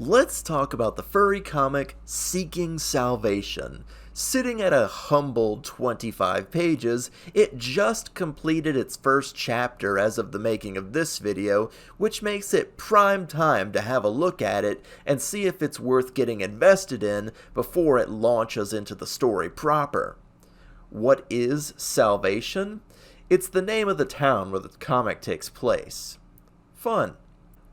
Let's talk about the furry comic Seeking Salvation. Sitting at a humble 25 pages, it just completed its first chapter as of the making of this video, which makes it prime time to have a look at it and see if it's worth getting invested in before it launches into the story proper. What is Salvation? It's the name of the town where the comic takes place. Fun.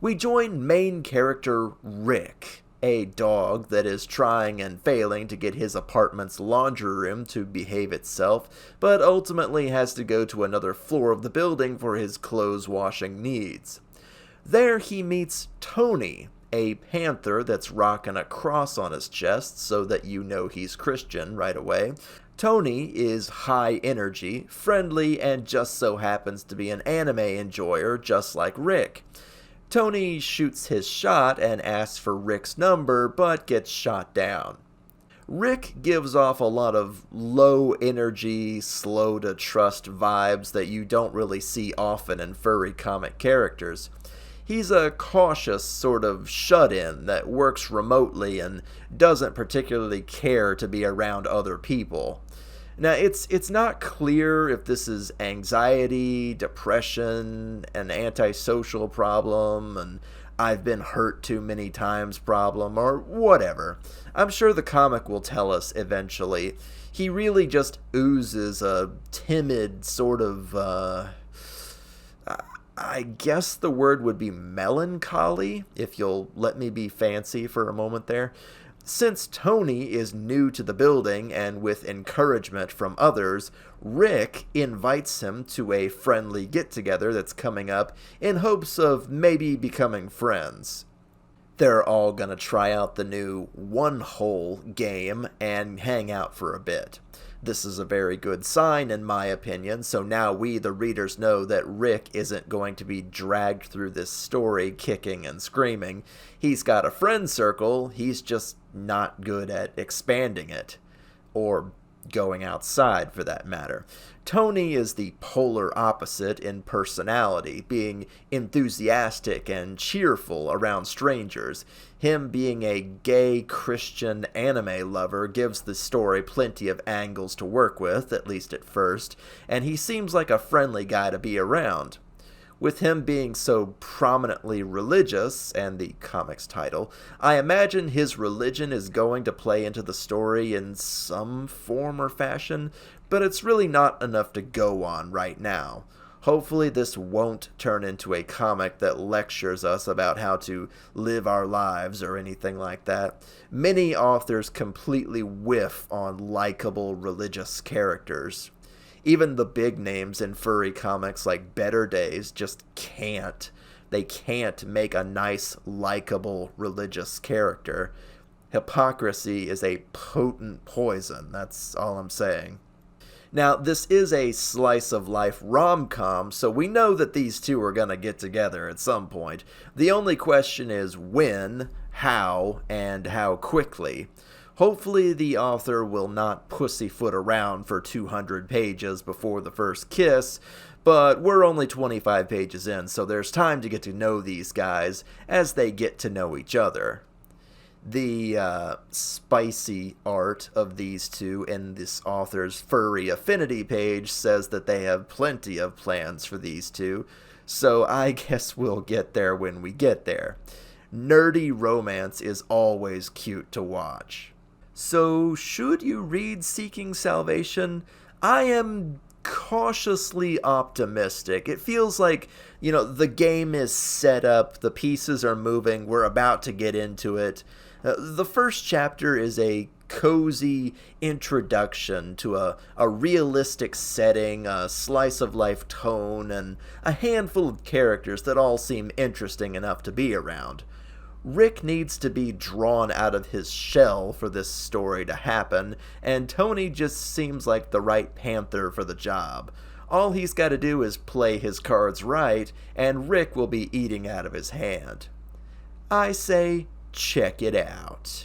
We join main character Rick, a dog that is trying and failing to get his apartment's laundry room to behave itself, but ultimately has to go to another floor of the building for his clothes washing needs. There he meets Tony, a panther that's rocking a cross on his chest so that you know he's Christian right away. Tony is high energy, friendly, and just so happens to be an anime enjoyer just like Rick. Tony shoots his shot and asks for Rick's number, but gets shot down. Rick gives off a lot of low energy, slow to trust vibes that you don't really see often in furry comic characters. He's a cautious sort of shut-in that works remotely and doesn't particularly care to be around other people. Now, it's not clear if this is anxiety, depression, an antisocial problem, an I've been hurt too many times problem, or whatever. I'm sure the comic will tell us eventually. He really just oozes a timid sort of, I guess the word would be melancholy, if you'll let me be fancy for a moment there. Since Tony is new to the building and with encouragement from others, Rick invites him to a friendly get-together that's coming up in hopes of maybe becoming friends. They're all gonna try out the new one-hole game and hang out for a bit. This is a very good sign in my opinion, so now we, the readers, know that Rick isn't going to be dragged through this story kicking and screaming. He's got a friend circle, he's just not good at expanding it. Or going outside, for that matter. Tony is the polar opposite in personality, being enthusiastic and cheerful around strangers. Him being a gay Christian anime lover gives the story plenty of angles to work with, at least at first, and he seems like a friendly guy to be around. With him being so prominently religious, and the comic's title, I imagine his religion is going to play into the story in some form or fashion, but it's really not enough to go on right now. Hopefully this won't turn into a comic that lectures us about how to live our lives or anything like that. Many authors completely whiff on likable religious characters. Even the big names in furry comics like Better Days just can't. They can't make a nice, likable, religious character. Hypocrisy is a potent poison, that's all I'm saying. Now, this is a slice-of-life rom-com, so we know that these two are gonna get together at some point. The only question is when, how, and how quickly. Hopefully the author will not pussyfoot around for 200 pages before the first kiss, but we're only 25 pages in, so there's time to get to know these guys as they get to know each other. The spicy art of these two in this author's furry affinity page says that they have plenty of plans for these two, so I guess we'll get there when we get there. Nerdy romance is always cute to watch. So, should you read Seeking Salvation? I am cautiously optimistic. It feels like, the game is set up, the pieces are moving, we're about to get into it. The first chapter is a cozy introduction to a realistic setting, a slice-of-life tone, and a handful of characters that all seem interesting enough to be around. Rick needs to be drawn out of his shell for this story to happen, and Tony just seems like the right Panther for the job. All he's got to do is play his cards right, and Rick will be eating out of his hand. I say, check it out.